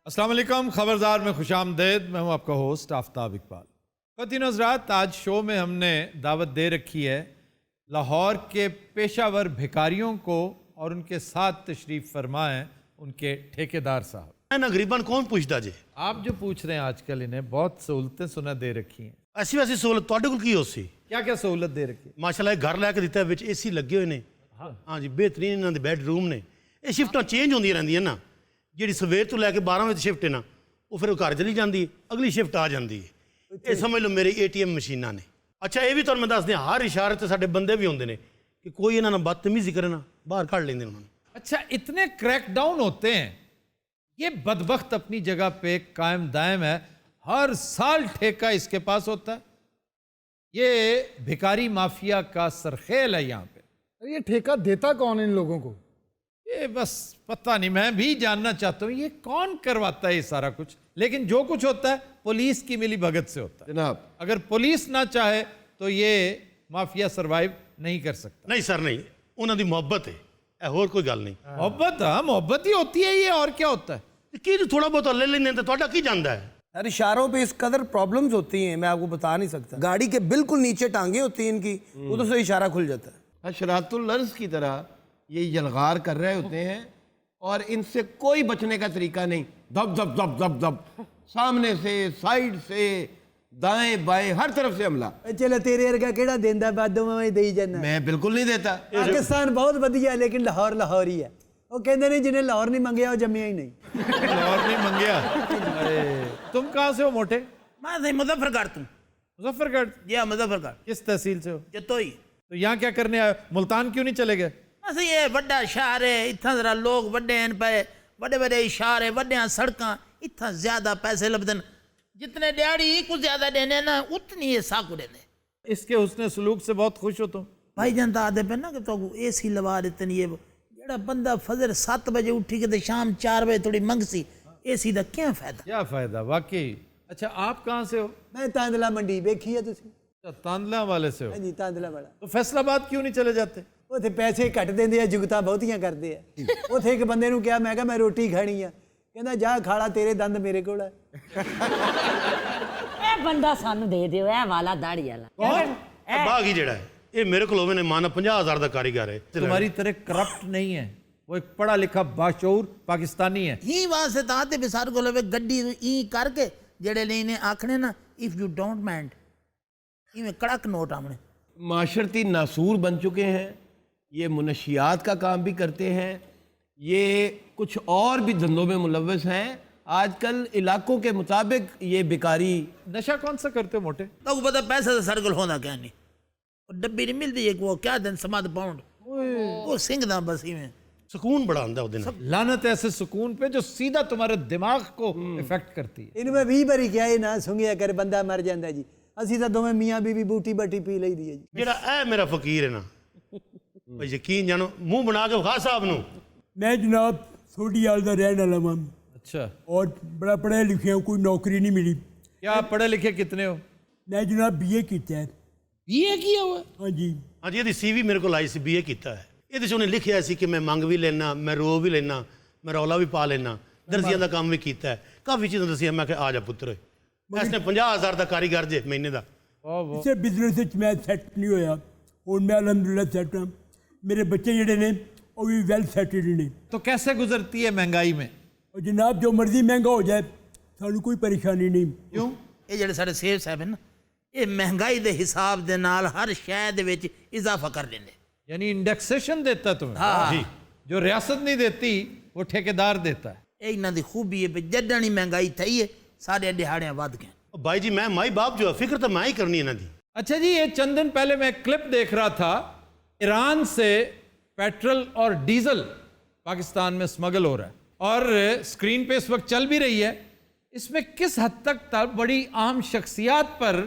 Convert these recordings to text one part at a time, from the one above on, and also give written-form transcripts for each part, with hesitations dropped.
السلام علیکم، خبردار میں خوش آمدید. میں ہوں آپ کا ہوسٹ آفتاب اقبال. خواتین حضرات، آج شو میں ہم نے دعوت دے رکھی ہے لاہور کے پیشہ ور بھکاریوں کو اور ان کے ساتھ تشریف فرما ہیں ان کے ٹھیکیدار صاحب. غریباً کون پوچھتا جی؟ آپ جو پوچھ رہے ہیں آج کل انہیں بہت سہولتیں سنا دے رکھی ہیں. ایسی ویسی سہولت تواڈے کول کی ہو سی؟ کیا کیا سہولت دے رکھی ہے؟ ماشاءاللہ ایک گھر لے کے دیتا ہے وچ اے سی لگے ہوئے نے. ہاں جی، بہترین انہاں دے بیڈ روم نے. یہ شفٹاں چینج ہوندی رہندیاں نا. جیڑی سویر تو لے کے 12 بجے شفٹ ہے نا، وہ پھر گھر چلی جاندی ہے، اگلی شفٹ آ جاندی ہے. یہ سمجھ لو میری ATM مشیناں نے. اچھا یہ بھی تمہیں میں دس دیں، ہر اشارے تے ساڈے بندے بھی ہوندے نے کہ کوئی انہاں نال بدتمیزی کرے نا باہر کھڑ لیندے انہاں. اچھا، اتنے کریک ڈاؤن ہوتے ہیں. یہ بدبخت اپنی جگہ پہ قائم دائم ہے، ہر سال ٹھیکہ اس کے پاس ہوتا ہے. یہ بھکاری مافیا کا سرخیل ہے یہاں پہ. یہ ٹھیکہ دیتا کون ان لوگوں کو؟ یہ بس پتہ نہیں، میں بھی جاننا چاہتا ہوں یہ کون کرواتا ہے یہ سارا کچھ. لیکن جو کچھ ہوتا ہے پولیس کی ملی بھگت سے ہوتا ہے. جناب اگر پولیس نہ چاہے تو یہ مافیا سروائیو نہیں کر سکتا. نہیں سر نہیں، انہاں دی محبت ہے، اے ہور کوئی گل نہیں. محبت، ہاں محبت ہی ہوتی ہے یہ، اور کیا ہوتا ہے. کی تھوڑا بہت لے لیندے تے تواڈا کی جاندا ہے؟ سر اشاروں پہ اس قدر پرابلمز ہوتی ہیں، میں آپ کو بتا نہیں سکتا. گاڑی کے بالکل نیچے ٹانگیں ہوتی ہیں ان کی، ادھر سے اشارہ کھل جاتا ہے. حشرات الارض کی طرح یہ یلغار کر رہے ہوتے ہیں اور ان سے کوئی بچنے کا طریقہ نہیں. دب دب دب دب دب، سامنے سے، سائیڈ سے، دائیں بائیں، ہر طرف سے حملہ. چلو تیرے ارگا کیڑا دیندا بادوں میں دئی جانا. میں بالکل نہیں دیتا. پاکستان بہت ودیا ہے لیکن لاہور لاہور ہی ہے. وہ کہندے نہیں جنہیں لاہور نہیں منگیا وہ جمیا ہی نہیں. لاہور نہیں منگیا. ارے تم کہاں سے ہو موٹے؟ میں مظفر گڑھ توں. مظفر گڑھ؟ جی ہاں مظفر گڑھ. کس تحصیل سے ہو؟ جتوئی. تو یہاں کیا کرنے آئے؟ ملتان کیوں نہیں چلے گئے؟ بس یہ بڑا شہر ہے، اتنا ذرا لوگ بڑے ہیں پہ، بڑے بڑے اشارے، بڑے ہیں سڑکاں، اتنا زیادہ پیسے لبدن. جتنے دیہڑی کو زیادہ دینے نا اتنی یہ ساکو دینے. اس کے حسن سلوک سے بہت خوش ہو تم. بھائی جان تا آدھے پہ نا کہ تو اے سی لوا دیتے ہیں. یہ جڑا بندہ فجر 7 بجے اٹھی کے شام 4 بجے تھوڑی منگ سی، اے سی دا کیا فائدہ؟ کیا فائدہ واقعی. اچھا آپ کہاں سے ہو؟ میں تاندلا منڈی ویکھی ہے تسی؟ تاندلا والے سے ہو؟ ہاں جی تاندلا والا. تو فیصل آباد کیوں نہیں چلے جاتے؟ اوتھے پیسے کٹ دیندے ہیں، جگتاں بہتیاں کردے ہیں. اوتھے ایک بندے نوں کہا، میں کہا میں روٹی کھانی ہے، کہندا جا کھالا تیرے دند میرے کول ہے. اے بندہ سانو دے دیو، اے والا داڑھی والا. باغی جڑا ہے یہ میرے کو ہوئے نے مانا 50,000 دا کاریگر ہے. تمہاری طرح کرپٹ نہیں ہے، وہ ایک پڑھا لکھا باشعور پاکستانی ہے. ہی واسطے تا آتے بسار کو لوگ گڈی ای کر کے جڑے لینے آکھنے نا if you don't mind ہی میں کڑک نوٹ آمنے. معاشرتی ناسور بن چکے ہیں. یہ منشیات کا کام بھی کرتے ہیں، یہ کچھ اور بھی دھندوں میں ملوث ہیں. آج کل علاقوں کے مطابق یہ بیکاری. نشہ کون سا کرتے ہو موٹے؟ تو کو پتہ پیسہ سے سرگل ہونا کیا نہیں. اور ڈبی نہیں ملتی ہے کہ وہ کیا دن سماد پاؤنڈ وہ سنگھ دا بس ہی میں سکون بڑا آندا ہے وہ دن. لعنت ایسے سکون پہ جو سیدھا تمہارے دماغ کو افیکٹ کرتی ہے. انہوں میں 20 باری کیا یہ نہ سنگیا کر بندہ مر جاندا جی. اسی تا دوویں میاں بیوی بوٹی بٹی پی لئی دی ہے جی. جڑا اے میرا فقیر ہے نا، بھئی یقین جانو منہ بنا کے خاص صاحب نو. میں جناب سوڈی آل دا رہن والا ہوں اچھا، اور بڑا پڑھا لکھا ہوں، کوئی نوکری نہیں ملی. کیا آپ پڑھے لکھے کتنے ہو؟ میں جناب BA کیتا ہے. BA کیا ہوا؟ ہاں جی. ہاں جی یہ CV میرے کو لائی سی BA کیتا ہے. یہ انہیں لکھیا سی کہ میں منگ بھی لینا، میں رو بھی لینا، میں رولا بھی پا لینا، درزیاں دا کام بھی کیتا ہے، کافی چیزیں دسیا. میں کہ آ جا پتر، اس نے 50,000 دا کاریگر جے مہینے دا. اسے بزنس میں سیٹ نہیں ہویا، اور میں الحمدللہ سیٹ ہوں. میرے بچے جڑے نے وہ بھی ویل سیٹلڈ نے. تو کیسے گزرتی ہے مہنگائی میں؟ اور جناب جو مرضی مہنگا ہو جائے سانو کوئی پریشانی نہیں. کیوں؟ یہ جڑے سارے سیب صاحب ہیں نا، یہ مہنگائی دے حساب دے نال ہر شے دے وچ اضافہ کر لیندے. یعنی انڈیکسیشن دیتا تمہیں؟ ہاں جی جو ریاست نہیں دیتی وہ ٹھیکیدار دیتا ہے. یہ انہاں دی خوبی ہے پہ جڈانی مہنگائی تھئی ہے سارے دہاڑیاں ود گئے. بھائی جی میں مائی باپ جو ہے فکر تو میں ہی کرنی ہے نا دی. اچھا جی، یہ چند دن پہلے میں ایک کلپ دیکھ رہا تھا، ایران سے پیٹرول اور ڈیزل پاکستان میں سمگل ہو رہا ہے اور سکرین پہ اس وقت چل بھی رہی ہے. اس میں کس حد تک بڑی عام شخصیات پر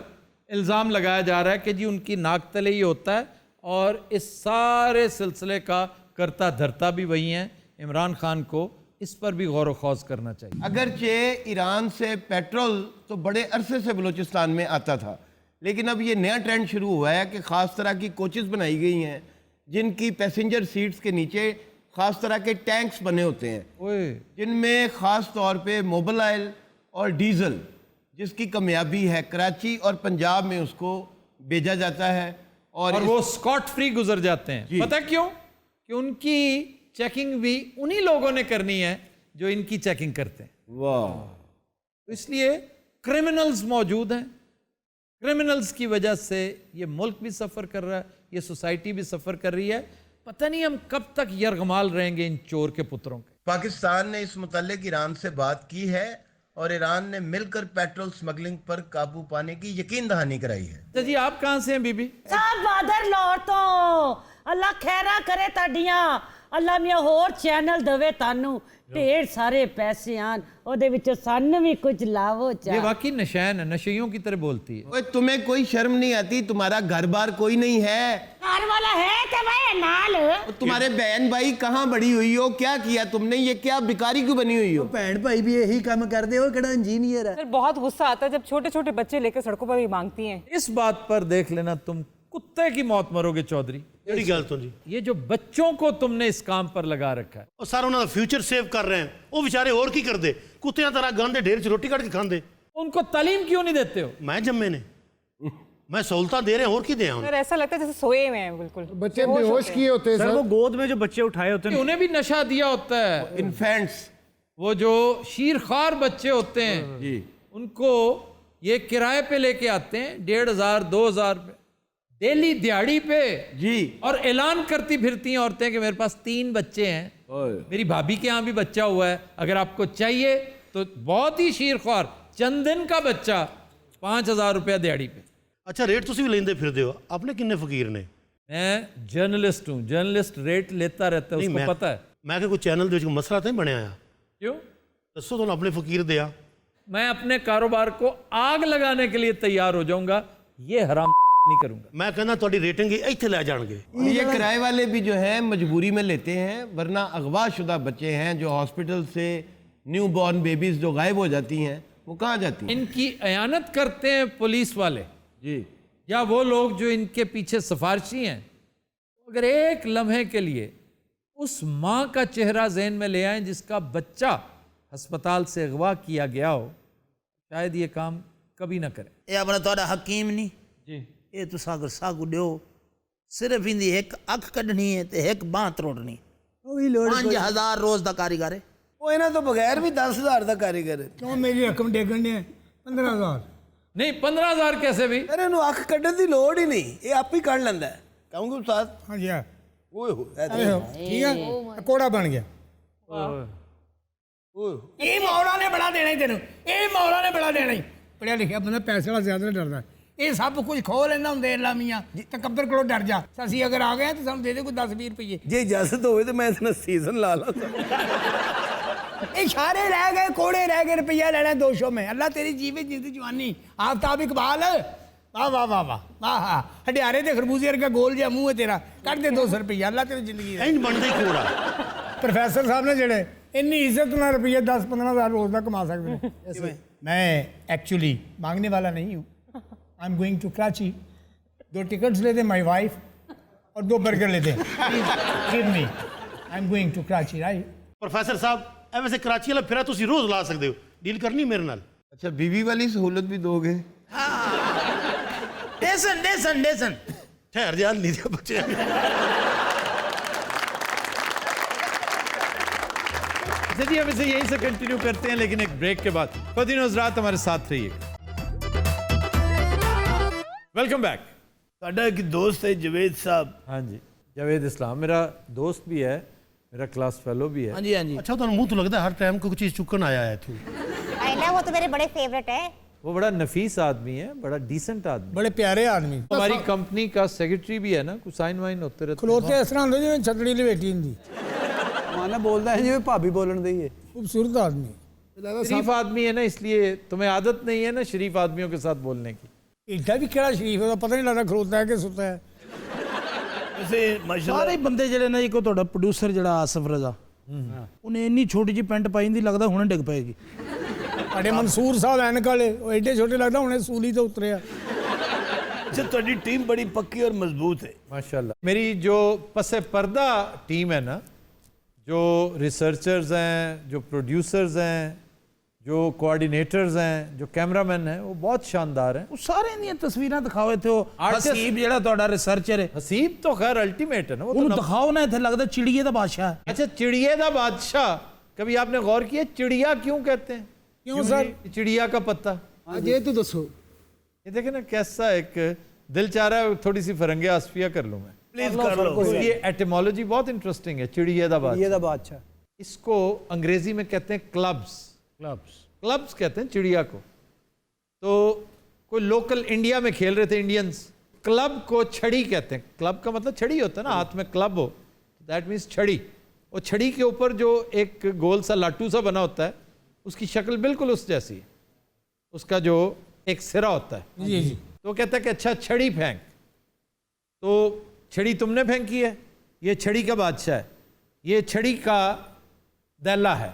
الزام لگایا جا رہا ہے کہ جی ان کی ناک تلے یہ ہوتا ہے اور اس سارے سلسلے کا کرتا دھرتا بھی وہی ہیں. عمران خان کو اس پر بھی غور و خوض کرنا چاہیے. اگرچہ ایران سے پیٹرول تو بڑے عرصے سے بلوچستان میں آتا تھا، لیکن اب یہ نیا ٹرینڈ شروع ہوا ہے کہ خاص طرح کی کوچز بنائی گئی ہیں جن کی پیسنجر سیٹس کے نیچے خاص طرح کے ٹینکس بنے ہوتے ہیں جن میں خاص طور پہ موبلائل اور ڈیزل جس کی کامیابی ہے کراچی اور پنجاب میں اس کو بھیجا جاتا ہے اور وہ اسکاٹ فری گزر جاتے ہیں. پتہ کیوں؟ کہ ان کی چیکنگ بھی انہی لوگوں نے کرنی ہے جو ان کی چیکنگ کرتے ہیں. واہ. اس لیے کرمنلز موجود ہیں. کرمنلز کی وجہ سے یہ ملک بھی سفر کر رہا ہے, یہ سوسائٹی بھی سفر کر رہی ہے. پتہ نہیں ہم کب تک یرغمال رہیں گے ان چور کے پتروں کے. پاکستان نے اس متعلق ایران سے بات کی ہے اور ایران نے مل کر پیٹرول سمگلنگ پر قابو پانے کی یقین دہانی کرائی ہے. جی آپ کہاں سے ہیں بی بی؟ صاحب بادر لاہور تو. اللہ خیرہ کرے تاڈیاں, اللہ میاں ہور چینل دوے تانوں, ڈھیر سارے پیسے آن او دے وچوں سن بھی کچھ لاو چاہ. یہ واقعی نشین ہے, نشیوں کی طرح بولتی ہے. اوے تمہیں کوئی شرم نہیں آتی؟ تمہارا گھر بار کوئی نہیں ہے؟ گھر والا ہے تے میں نال. تمہارے بہن بھائی کہاں بڑی ہوئی ہو؟ کیا کیا تم نے؟ یہ کیا بیکاری کیوں بنی ہوئی ہو؟ بہن بھائی بھی یہی کام کرتے ہو, کڑا انجینئر ہے. سر بہت غصہ آتا ہے جب چھوٹے چھوٹے بچے لے کے سڑکوں پر بھی مانگتی ہیں. اس بات پر دیکھ لینا تم کتے کی موت مرو گے چودھری. ਜਿਹੜੀ ਗੱਲ ਤੋਂ ਜੀ یہ جو بچوں کو تم نے اس کام پر لگا رکھا ہے, ਉਹ ਸਾਰਾ ਉਹਨਾਂ ਦਾ ਫਿਊਚਰ ਸੇਵ ਕਰ ਰਹੇ ਹਨ. ਉਹ ਵਿਚਾਰੇ ਹੋਰ ਕੀ ਕਰਦੇ? ਕੁੱਤਿਆਂ ਤਰ੍ਹਾਂ ਗੰਦੇ ਢੇਰ 'ਚ ਰੋਟੀ ਕੱਢ ਕੇ ਖਾਂਦੇ. ان کو تعلیم کیوں نہیں دیتے ہو؟ ਮੈਂ ਜੰਮੇ ਨੇ, ਮੈਂ ਸਹੂਲਤਾਂ ਦੇ ਰਿਹਾ, ਹੋਰ ਕੀ ਦਿਆਂ ਹੁਣ? سر ایسا لگتا ہے جیسے سوئے ہوئے ہیں بالکل. بچے بے ہوش کیے ہوتے ہیں سر وہ گود میں جو بچے اٹھائے ہوتے ہیں انہیں بھی نشہ دیا ہوتا ہے. انفینٹس وہ جو شیر خوار بچے ہوتے ہیں ان کو یہ کرائے پہ لے کے آتے ہیں 1500 2000 پہ ڈیلی دیہڑی پہ جی, اور اعلان کرتی پھرتی ہیں عورتیں کہ میرے پاس 3 بچے ہیں, میری بھابھی کے ہاں بھی بچہ ہوا ہے, اگر آپ کو چاہیے تو. بہت ہی شیر خوار, چند دن کا بچہ 5000 روپیہ دیہڑی پہ. ਅੱਛਾ ਰੇਟ ਤੁਸੀਂ ਵੀ ਲੈਂਦੇ ਫਿਰਦੇ ਹੋ, ਆਪਣੇ ਕਿੰਨੇ ਫਕੀਰ ਨੇ? میں جرنلسٹ ہوں, جرنلسٹ ریٹ لیتا رہتا ہے, اس کو پتہ ہے. ਮੈਂ ਕਿ ਕੋਈ ਚੈਨਲ ਦੇ ਵਿੱਚ ਕੋਈ ਮਸਲਾ ਤਾਂ ਨਹੀਂ ਬਣਿਆ ਆ? کیوں؟ ਦੱਸੋ ਤੁਹਾਨੂੰ ਆਪਣੇ ਫਕੀਰ ਦੇ ਆ. میں اپنے کاروبار کو آگ لگانے کے لیے تیار ہو جاؤں گا, یہ حرام نہیں کروں گا. ਮੈਂ ਕਹਿੰਦਾ ਤੁਹਾਡੀ ਰੇਟਿੰਗ ਇੱਥੇ ਲੈ ਜਾਣਗੇ. یہ کرائے والے بھی جو ہیں مجبوری میں لیتے ہیں, ورنہ اغوا شدہ بچے ہیں جو ہاسپٹل سے نیو بورن بیبیز جو غائب ہو جاتی ہیں وہ کہاں جاتی ہیں؟ ان کی اعانت کرتے ہیں پولیس والے جی, یا وہ لوگ جو ان کے پیچھے سفارشی ہیں. اگر ایک لمحے کے لیے اس ماں کا چہرہ ذہن میں لے آئیں جس کا بچہ ہسپتال سے اغوا کیا گیا ہو, شاید یہ کام کبھی نہ کرے. یہ اپنا تھوڑا حکیم نہیں جی, یہ تو ساگر ساگو دیو صرف اندی ایک اکھ کڈنی ہے تے ایک باں تروڑنی. 5000 روز دا کاریگر ہے. وہ انہاں تو بغیر بھی 10,000 دا کاریگر ہے. کیوں میری رقم ڈیگن نے 15,000 نہیں 15,000 کیسے بھی؟ ارے انہوں اکھ کڈن دی لوڑ ہی نہیں, یہ آپ ہی کڈ لیندہ ہے. کہوں گے استاد؟ ہاں جی ہاں اوئے ہوئے ٹھیک ہے, کوڑا بن گیا. یہ مولا نے بڑا دینا ہی تینوں, یہ مولا نے بڑا دینا ہی. پڑھیا لکھیا بندہ پیسے والا زیادہ ڈردا ہے. یہ سب کچھ کھو لینا ہوں اللہ میاں, تکبر کرو ڈر جا. اسی اگر آ گئے تو سانوں دے دے کوئی 10-20 روپیے. جی اجازت ہوئے تو میں اتنا سیزن لا لا. اشارے رہ گئے, کوڑے رہ گئے, روپیہ لینا 200 میں. اللہ تیری جیوے جیتی جوانی. آفتاب اقبال, واہ واہ واہ واہ واہ, ہڈیارے تے خربوزے ورگا گول جہا منہ ہے تیرا, کٹ دے 200 روپیہ. اللہ تیری زندگی ہے. ਇੰਜ ਬਣਦਾ ਹੀ ਕੋੜਾ. پروفیسر صاحب نے جڑے انی عزت نہ روپیہ 10-15,000 روز کا کما سکتے ہیں. میں ایکچولی مانگنے والا نہیں ہوں. I am going to Karachi. 2 tickets لیتے ہیں مائی وائف اور 2 برگر لیتے ہیں. Give me, I am going to Karachi right. Professor ਸਾਹਿਬ ਐ ਵੈਸੇ ਕਰਾਚੀ ਵਾਲਾ ਫਿਰਾ ਤੁਸੀਂ ਰੋਜ਼ ਲਾ ਸਕਦੇ ਹੋ, ਡੀਲ ਕਰਨੀ ਮੇਰੇ ਨਾਲ? اچھا بیوی والی سہولت بھی دو گے؟ ڈیسن ڈیسن ڈیسن ਠਹਿਰ ਜਾ ਨਹੀਂ ਦੇ ਬੱਚੇ. جی ہم اسے یہیں سے کنٹینیو کرتے ہیں لیکن ایک بریک کے بعد. خواتین و حضرات ہمارے ساتھ رہیے. Welcome back. ساڈا ایک دوست ہے جوید صاحب. ہاں جی, جاوید اسلام میرا دوست بھی ہے, میرا کلاس فیلو بھی ہے. ہاں جی ہاں جی. ਅੱਛਾ ਤੁਹਾਨੂੰ ਮੂੰਹ ਤੋਂ ਲੱਗਦਾ ਹਰ ਟਾਈਮ ਕੋਈ ਚੀਜ਼ ਚੁੱਕਣ ਆਇਆ ਹੈ ਇੱਥੇ. وہ تو میرے بڑے فیورٹ ہے. وہ بڑا نفیس آدمی ہے, بڑا ڈیسنٹ آدمی. بڑے پیارے آدمی. ہماری کمپنی کا سیکرٹری بھی ہے نا, کچھ سائن وائن ہوتے رہتے ہیں. کھلوتے اس طرح ہوندے جویں چھتڑی لپیٹی ہوندی. مانا بولتا ہے جی بھابی بولن دی ہے. خوبصورت آدمی. شریف آدمی ہے نا, اس لیے تمہیں عادت نہیں ہے نا شریف آدمیوں کے ساتھ بولنے کی. ایڈا بھی کہڑا شریف ہے, پتہ نہیں لگتا کھلوتا ہے کہ ستا ہے. سارے بندے جڑے نا, ایک تہاڈا پروڈیوسر جڑا آصف رضا, انہیں انی چھوٹی جی پینٹ پائی دی لگدا ہن ڈگ پائے گی. اڑے منصور صاحب اینک والے, وہ ایڈے چھوٹے لگدا ہن سولی تے اتریا. اچھا تہاڈی ٹیم بڑی پکی اور مضبوط ہے ماشاءاللہ. میری جو پس پردہ ٹیم ہے نا, جو ریسرچرز ہیں, جو پروڈیوسرز ہیں, جو کوآرڈینیٹرز ہیں, جو کیمرہ مین ہیں, وہ بہت شاندار ہیں. وہ سارے دیا تصویراں دکھاؤ تھے. وہ حسیب جڑا تہاڈا ریسرچر ہے, حسیب تو خیر الٹیمیٹ ہے نا, وہ انہوں دکھاؤ نا, اتنے لگتا چڑیے دا بادشاہ ہے. اچھا چڑیے دا بادشاہ, کبھی آپ نے غور کیا چڑیا کیوں کہتے ہیں؟ کیوں سر؟ چڑیا کا پتہ. یہ تو دسو. یہ دیکھیں نا کیسا ایک دل چاہ رہا ہے تھوڑی سی فرنگی آسفیہ کر لوں میں. پلیز کر لو. اس کی ایٹیمالوجی بہت انٹرسٹنگ ہے. چڑیے دا بادشاہ, یہ دا بادشاہ, اس کو انگریزی میں کہتے ہیں کلبز کہتے ہیں چڑیا کو. تو کوئی لوکل انڈیا میں کھیل رہے تھے انڈینز, کلب کو چھڑی کہتے ہیں. کلب کا مطلب چھڑی ہوتا ہے نا, ہاتھ میں کلب ہو, دیٹ مینس چھڑی. اور چھڑی کے اوپر جو ایک گول سا لاٹو سا بنا ہوتا ہے, اس کی شکل بالکل اس جیسی ہے, اس کا جو ایک سرا ہوتا ہے. جی جی. تو کہتا ہے کہ اچھا چھڑی پھینک. تو چھڑی تم نے پھینکی ہے, یہ چھڑی کا بادشاہ ہے, یہ چھڑی کا دیلا ہے.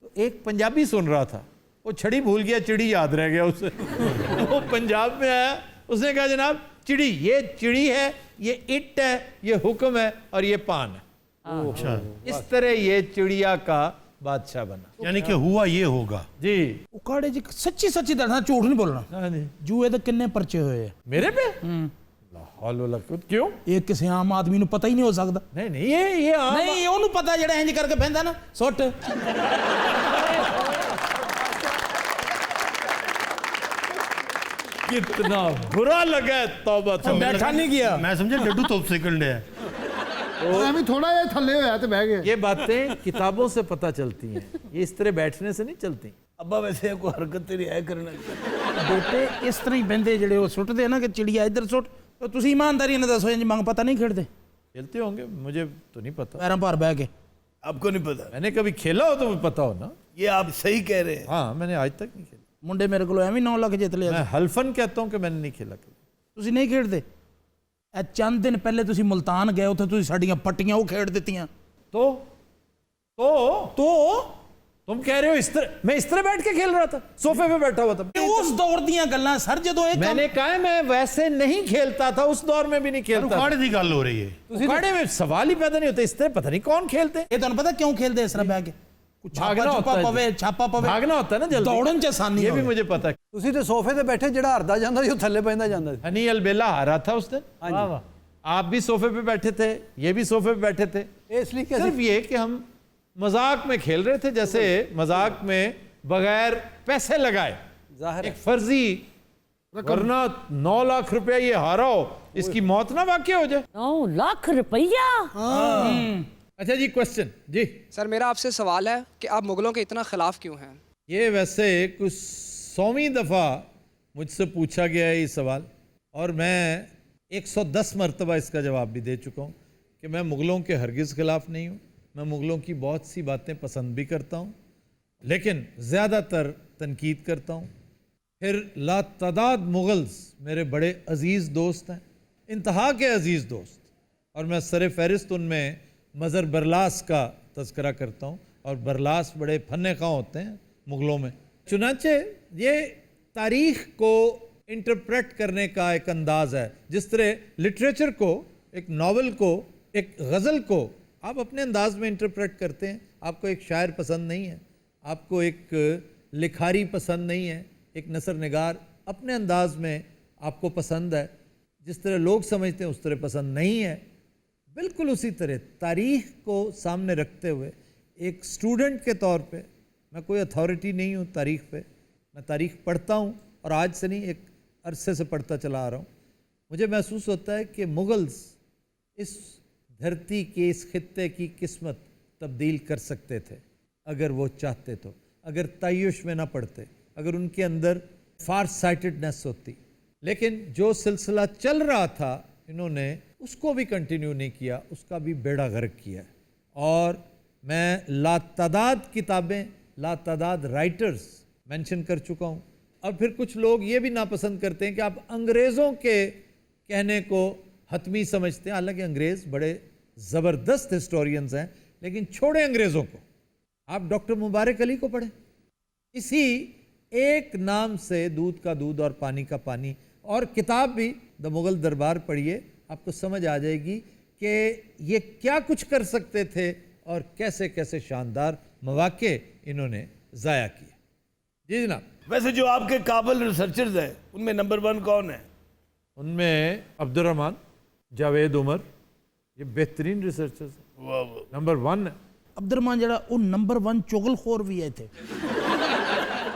تو ایک پنجابی سن رہا تھا, وہ چھڑی بھول گیا, چڑی یاد رہ گیا اسے. وہ پنجاب میں آیا, اس نے کہا جناب چڑی, یہ چڑی ہے, یہ اٹ ہے, یہ حکم ہے, اور یہ پان ہے. اس طرح یہ چڑیا کا بادشاہ بنا. یعنی کہ ہوا یہ ہوگا. جی اکاڑے جی سچی دسنا, جھوٹ نہیں بولنا. جوئے دے کنے پرچے ہوئے ہیں میرے پہ؟ حول ولا قوت. کیوں؟ یہ کسی عام آدمی نو پتہ ہی نہیں ہو سکتا. نہیں یہ عام نہیں انہوں پتا جڑا انج کر کے بہندا نا سٹ. کتنا برا لگا ہے, توبہ توبہ. بیٹھا نہیں گیا. میں سمجھا ڈڈو تو سیکنڈ ہے. ਐਵੇਂ ਥੋੜਾ ਜਿਹਾ ਥੱਲੇ ਹੋਇਆ ਤੇ ਬਹਿ ਗਿਆ. یہ باتیں کتابوں سے پتہ چلتی ہیں, یہ اس طرح بیٹھنے سے نہیں چلتی. ابا ویسے کوئی حرکت تیری ہے کرنا. بیٹے اس طرح ہی بہندے جڑے وہ سٹ دے نا کہ چڑیا ادھر سٹ. تو تسی ایمانداری نے دسو انج منگ پتہ نہیں کھیڑتے؟ کھیلتے ہوں گے, مجھے تو نہیں پتا. پیراں پار بہ کے. آپ کو نہیں پتا؟ میں نے کبھی کھیلا ہو تو مجھے پتا ہو نا. یہ آپ صحیح کہہ رہے ہیں. ہاں میں نے آج تک نہیں کھیلا. منڈے میرے کو ایویں 9 لاکھ جیت لیا. میں حلفن کہتا ہوں کہ میں نے نہیں کھیلا. تسی نہیں کھیڑتے؟ اے چند دن پہلے تسی ملتان گئے, اتھے تسی ساڈیاں پٹیاں وہ کھیڑ دتیاں. تو تم کہہ رہے ہو اس طرح, میں اس طرح بیٹھ کے کھیل رہا تھا, صوفے پہ بیٹھا ہوا تھا. اس دور دیاں گلاں سر جدوں ایک میں نے کہا ہے میں ویسے نہیں کھیلتا تھا, اس دور میں بھی نہیں کھیلتا. اکاڑے دی گل ہو رہی ہے. اکاڑے میں سوال ہی پیدا نہیں ہوتا. اس طرح پتہ نہیں کون کھیلتے. یہ تمہیں پتہ کیوں کھیلتے اس طرح بہ کے؟ بھاگنا ہوتا ہے, چھاپا پوے, بھاگنا ہوتا ہے نا جلدی, دوڑن چ آسانی. یہ بھی مجھے پتا ہے. ਤੁਸੀਂ ਤੇ ਸੋਫੇ ਤੇ ਬੈਠੇ, ਜਿਹੜਾ ਹਰਦਾ ਜਾਂਦਾ ਸੀ ਉਹ ਥੱਲੇ ਪੈਂਦਾ ਜਾਂਦਾ ਸੀ. ہنی البیلا ہارا تھا اس دن. آپ بھی صوفے پہ بیٹھے تھے, یہ بھی صوفے پہ بیٹھے تھے. ਇਸ ਲਈ ਕਿ صرف یہ کہ ہم مذاق میں کھیل رہے تھے, جیسے مذاق میں بغیر پیسے لگائے ظاہر ایک فرضی, ورنہ 9 لاکھ روپے یہ ہارا ہو, اس کی موت نہ واقع ہو جائے. 9 لاکھ روپیہ. اچھا جی کوسچن. جی سر میرا آپ سے سوال ہے کہ آپ مغلوں کے اتنا خلاف کیوں ہیں؟ یہ ویسے کچھ 100ویں دفعہ مجھ سے پوچھا گیا ہے یہ سوال, اور میں 110 مرتبہ اس کا جواب بھی دے چکا ہوں کہ میں مغلوں کے ہرگز خلاف نہیں ہوں. میں مغلوں کی بہت سی باتیں پسند بھی کرتا ہوں, لیکن زیادہ تر تنقید کرتا ہوں. پھر لا تعداد مغلز میرے بڑے عزیز دوست ہیں, انتہا کے عزیز دوست, اور میں سر فہرست ان میں مظہر برلاس کا تذکرہ کرتا ہوں, اور برلاس بڑے فن خواہ ہوتے ہیں مغلوں میں. چنانچہ یہ تاریخ کو انٹرپریٹ کرنے کا ایک انداز ہے, جس طرح لٹریچر کو, ایک ناول کو, ایک غزل کو آپ اپنے انداز میں انٹرپریٹ کرتے ہیں. آپ کو ایک شاعر پسند نہیں ہے, آپ کو ایک لکھاری پسند نہیں ہے, ایک نثر نگار اپنے انداز میں آپ کو پسند ہے, جس طرح لوگ سمجھتے ہیں اس طرح پسند نہیں ہے. بالکل اسی طرح تاریخ کو سامنے رکھتے ہوئے ایک اسٹوڈنٹ کے طور پہ, میں کوئی اتھارٹی نہیں ہوں تاریخ پہ, میں تاریخ پڑھتا ہوں, اور آج سے نہیں ایک عرصے سے پڑھتا چلا آ رہا ہوں. مجھے محسوس ہوتا ہے کہ مغلز اس دھرتی کی, اس خطے کی قسمت تبدیل کر سکتے تھے اگر وہ چاہتے تو, اگر تعیش میں نہ پڑتے, اگر ان کے اندر فار سائٹڈنس ہوتی. لیکن جو سلسلہ چل رہا تھا انہوں نے اس کو بھی کنٹینیو نہیں کیا, اس کا بھی بیڑا غرق کیا. اور میں لاتعداد کتابیں, لاتعداد رائٹرز مینشن کر چکا ہوں. اور پھر کچھ لوگ یہ بھی ناپسند کرتے ہیں کہ آپ انگریزوں کے کہنے کو حتمی سمجھتے ہیں, حالانکہ انگریز بڑے زبردست ہسٹورینز ہیں, لیکن چھوڑیں انگریزوں کو, آپ ڈاکٹر مبارک علی کو پڑھیں. اسی ایک نام سے دودھ کا دودھ اور پانی کا پانی, اور کتاب بھی دا مغل دربار پڑھیے, آپ کو سمجھ آ جائے گی کہ یہ کیا کچھ کر سکتے تھے اور کیسے کیسے شاندار مواقع انہوں نے ضائع کیے. جی جناب. ویسے جو آپ کے قابل ریسرچرز ہیں ان میں نمبر 1 کون ہے؟ ان میں عبد الرحمن، جاوید عمر، یہ بہترین ریسرچرز ہیں. نمبر 1 ہے عبد الرحمان جڑا وہ نمبر 1 چغل خور بھی ہے تھے.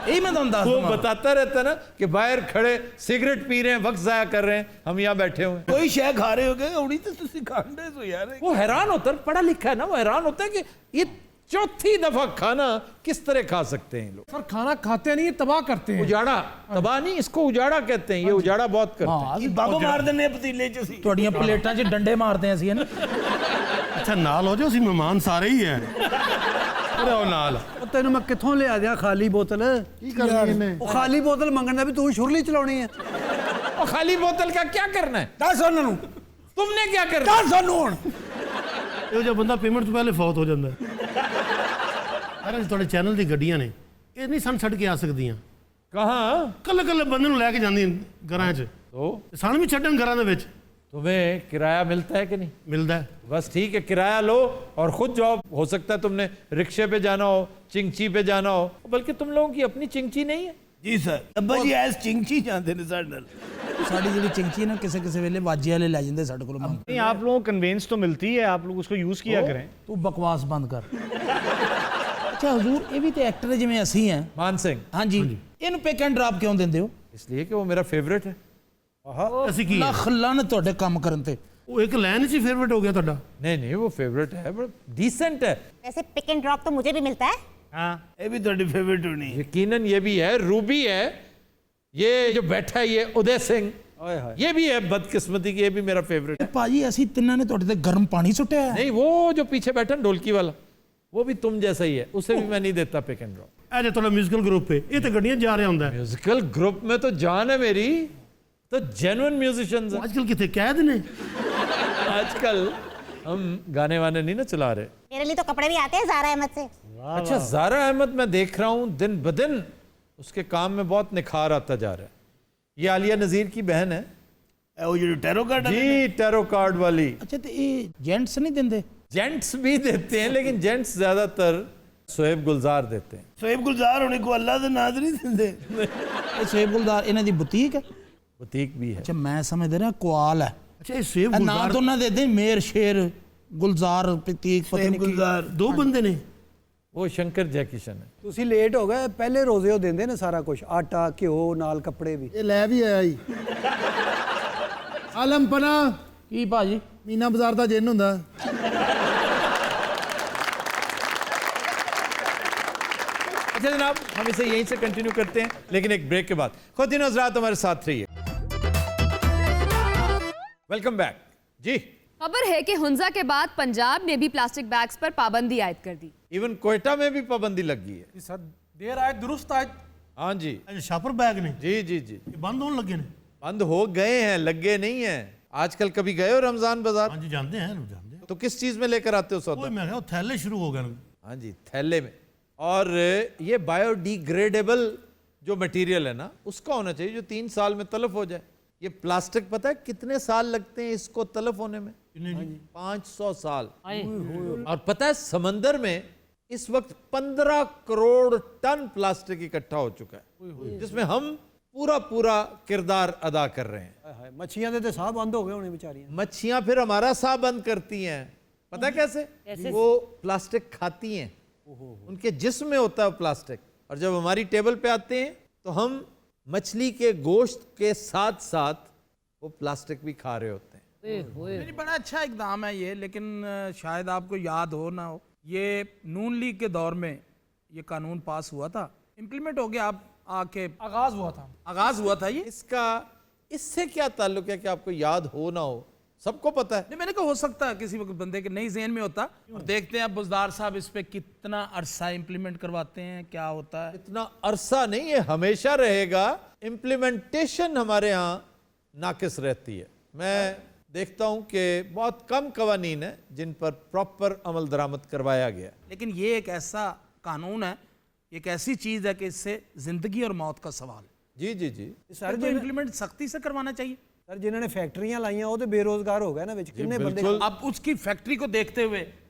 یہی میں تو وہ بتاتا رہتا نا کہ باہر کھڑے سگریٹ پی رہے ہیں، وقت ضائع کر رہے ہیں، ہم یہاں بیٹھے ہوئے ہیں. کوئی شے کھا رہے ہو گئے اڑی تو تسی کھانڈے سو یار. وہ حیران ہوتا ہے، پڑھا لکھا ہے نا، وہ حیران ہوتا ہے کہ یہ چوتھی دفعہ کھانا کس طرح کھا سکتے ہیں لوگ. سر کھانا کھاتے نہیں، تباہ کرتے ہیں. اجاڑا، تباہ نہیں، اس کو اجاڑا کہتے ہیں. یہ اجاڑا بہت کرتے ہیں. بابا مار دینے پتیلے چ سی تہاڈیاں پلیٹاں 'ਚ ڈنڈے مارتے ہیں اسی نا. اچھا نال ہو جاؤ، اسی مہمان سارے ہی ہیں. ارے نال تینوں میں کتھوں لے آ دیا خالی بوتل؟ کی کرنی انہیں؟ وہ خالی بوتل منگنا بھی تو شرلی چلاونی ہے. اور خالی بوتل کا کیا کرنا ہے؟ دس انہوں تم نے کیا کرنا؟ دس انہوں یہ جو بندہ پیمنٹ تو پہلے فوت ہو جاتا ہے. ارے تھوڑے چینل دی گڈیاں نے یہ نہیں سن چھڈ کے آ سکدیاں. کہاں؟ کلے کلے بندے نوں لے کے جاندیاں گھراں 'ਚ. تو سن بھی چھڈن گھراں دے وچ. تمہیں کرایہ ملتا ہے کہ نہیں؟ ملتا ہے. بس ٹھیک ہے، کرایہ لو اور خود جاؤ. ہو سکتا ہے تم نے رکشے پہ جانا ہو، چنگچی پہ جانا ہو، بلکہ تم لوگوں کی اپنی چنگچی نہیں ہے. جی سر. ابا جی ایس چنگچی جاندے نے ساڈے نال. ساڈی جڑی چنگچی نا کسے کسے ویلے واجے والے لے جاندے ساڈے کولوں. نہیں، آپ لوگوں کو کنوینس تو ملتی ہے، آپ لوگ اس کو یوز کیا کریں. تو بکواس بند کر. اچھا حضور، یہ بھی تے ایکٹر جویں اسی ہیں. مان سنگھ. ہاں جی. اینو پیک اینڈ ڈراپ کیوں دیندے ہو؟ اس لیے کہ وہ میرا فیوریٹ ہے. اسی کی لاکھ لعنت تہاڈے کام کرن تے. وہ ایک لائن 'ਚ فیوریٹ ہو گیا تہاڈا. نہیں نہیں، وہ فیوریٹ ہے، بڑا ڈیسنٹ ہے. ویسے پک اینڈ ڈراپ تو مجھے بھی ملتا ہے. ہاں، یہ بھی تہاڈی فیوریٹ ہونی. یقیناً یہ بھی ہے. روبی ہے، یہ جو بیٹھا ہے یہ ادے سنگھ، یہ بھی ہے بدقسمتی کی، یہ بھی میرا فیوریٹ ہے. پاجی اسی تیناں نے تہاڈے تے گرم پانی سٹیا ہے. نہیں، وہ جو پیچھے بیٹھا ڈھولکی والا وہ بھی تم جیسا ہی ہے، اسے بھی میں نہیں دیتا پک اینڈ ڈراپ. اے جو تھوڑا میوزیکل گروپ ہے یہ تو گڈیاں جا رہا ہوندا ہے. میوزیکل گروپ میں تو جان ہے میری، تو جینوئن میوزیشنز ہیں. آج کل کتنے قید نے. آج کل ہم گانے وانے نہیں نا چلا رہے. میرے لیے تو کپڑے بھی آتے ہیں زارا احمد سے. اچھا، زارا احمد میں دیکھ رہا ہوں دن بدن اس کے کام میں بہت نکھار آتا جا رہا ہے. یہ عالیہ نذیر کی بہن ہے. وہ جو ٹیرو کارڈ جی، ٹیرو کارڈ والی. اچھا تے یہ جینٹس نہیں دیندے؟ جینٹس بھی دیتے ہیں، لیکن جینٹس زیادہ تر سہیب گلزار دیتے ہیں. سہیب گلزار ہونے کو اللہ دے ناز نہیں دیندے. یہ سہیب گلزار انہاں دی بوتیک ہے. بوتیک بھی ہے. اچھا میں سمجھ رہا کوال ہے. اچھا یہ سیب نام گلزار تو نہ دے دیں، میر شیر گلزار بوتیک پتہ سہیب نہیں کی. گلزار دو بندے نے. وہ شنکر جے کشن ہے. ਤੁਸੀਂ ਲੇਟ ਹੋ ਗਏ, ਪਹਿਲੇ ਰੋਜ਼ੇ ਉਹ ਦਿੰਦੇ ਨੇ ਸਾਰਾ ਕੁਝ, ਆਟਾ ਘਿਓ ਨਾਲ ਕੱਪੜੇ ਵੀ. ਇਹ ਲੈ ਵੀ ਆਇਆ ਜੀ ਆਲਮ ਪਨਾ ਕੀ ਭਾਜੀ? ਮੀਨਾ ਬਾਜ਼ਾਰ ਦਾ ਜਿੰਨ ਹੁੰਦਾ. اچھا جناب، ہم اسے یہیں سے کنٹینیو کرتے ہیں لیکن ایک بریک کے بعد. خواتین و حضرات ہمارے ساتھ رہیے. Welcome back. جی، خبر ہے کہ ہنزا کے بعد پنجاب نے بھی پلاسٹک بیگز پر پابندی عائد کر دی. ایون کوئٹہ میں بھی پابندی لگ گئی ہے. سر دیر آئے درست آئے. ہاں جی شاپر بیگ نے جی جی جی یہ بند ہونے لگے نے. بند ہو گئے ہیں، لگے نہیں ہیں. آج کل کبھی گئے ہو رمضان بازار؟ ہاں جی جانتے ہیں جانتے ہیں. تو کس چیز میں لے کر آتے ہو سودا؟ کوئی میں کہا تھیلے شروع ہو گئے. ہاں جی، تھیلے میں. اور یہ بایو ڈی گریڈیبل جو مٹیریل ہے نا اس کا ہونا چاہیے جو 3 سال میں تلف ہو جائے. یہ پلاسٹک پتہ ہے کتنے سال لگتے ہیں اس کو تلف ہونے میں؟ 500 سال. اور پتہ ہے سمندر میں اس وقت 15 کروڑ ٹن پلاسٹک اکٹھا ہو چکا ہے، جس میں ہم پورا کردار ادا کر رہے ہیں. ਮੱਛੀਆਂ ਦੇ ਤੇ ਸਾਹ ਬੰਦ ਹੋ ਗਏ ਹੋਣੇ ਵਿਚਾਰੀਆਂ. مچھیاں پھر ہمارا سا بند کرتی ہیں. پتہ کیسے؟ وہ پلاسٹک کھاتی ہیں، ان کے جسم میں ہوتا ہے پلاسٹک، اور جب ہماری ٹیبل پہ آتے ہیں تو ہم مچھلی کے گوشت کے ساتھ ساتھ وہ پلاسٹک بھی کھا رہے ہوتے ہیں. بڑا اچھا اقدام ہے یہ، لیکن شاید آپ کو یاد ہو نہ ہو، یہ نون لیگ کے دور میں یہ قانون پاس ہوا تھا، امپلیمنٹ ہو گیا. آپ آ کے آغاز ہوا تھا یہ. اس سے کیا تعلق ہے کہ آپ کو یاد ہو نہ ہو؟ سب کو پتہ ہے. نہیں، میں نے کہا ہو سکتا ہے کسی وقت بندے کے نہیں ذہن میں ہوتا. اور دیکھتے ہیں اب بزدار صاحب اس پہ کتنا عرصہ امپلیمنٹ کرواتے ہیں، کیا ہوتا ہے. اتنا عرصہ نہیں، یہ ہمیشہ رہے گا. امپلیمنٹیشن ہمارے ہاں ناقص رہتی ہے. میں دیکھتا ہوں کہ بہت کم قوانین ہیں جن پر پراپر عمل درآمد کروایا گیا. لیکن یہ ایک ایسا قانون ہے، ایک ایسی چیز ہے کہ اس سے زندگی اور موت کا سوال ہے. جی جی جی. سر جو امپلیمنٹ سختی سے کروانا چاہیے. سر جنہوں نے فیکٹریاں لائیاں وہ تو بے روزگار ہو گئے نا. کتنے بندے اب اس کی فیکٹری کو دیکھتے ہوئے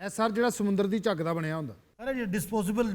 ਇਹ ਸਰ ਜਿਹੜਾ ਸਮੁੰਦਰ ਦੀ ਝੱਗ ਦਾ ਬਣਿਆ ਹੁੰਦਾ। ਸਰ ਇਹ ਡਿਸਪੋਜ਼ੇਬਲ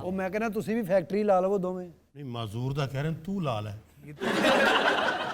ਉਹ ਮੈਂ ਕਹਿੰਦਾ ਤੁਸੀਂ ਵੀ ਫੈਕਟਰੀ ਲਾ ਲਵੋ ਦੋਵੇਂ। ਨਹੀਂ ਮਾਜ਼ੂਰ ਦਾ ਕਹਿ ਰਹੇ ਨੇ, ਤੂੰ ਲਾ ਲੈ।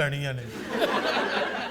ਪੈਣੀਆਂ ਨੇ।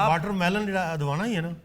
ਵਾਟਰਮੈਲਨ ਜਿਹੜਾ ਅਦਵਾਣਾ ਹੀ ਹੈ ਨਾ।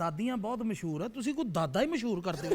ਦਾਦੀਆਂ ਬਹੁਤ ਮਸ਼ਹੂਰ ਹੈ ਤੁਸੀਂ ਕੋਈ ਦਾਦਾ ਹੀ ਮਸ਼ਹੂਰ ਕਰਦੇ ਹੋ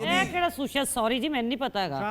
ਇਹ ਕਿਹੜਾ ਸੁਸ਼ਾ ਸੌਰੀ ਜੀ ਮੈਨੂੰ ਨਹੀਂ ਪਤਾ ਹੈਗਾ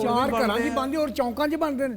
ਚਾਰ ਘਰਾਂ 'ਚ ਬਣਦੇ ਔਰ ਚੌਂਕਾਂ 'ਚ ਬਣਦੇ ਨੇ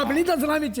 ਆਪ ਨਹੀਂ ਦੱਸਣਾ ਵਿੱਚ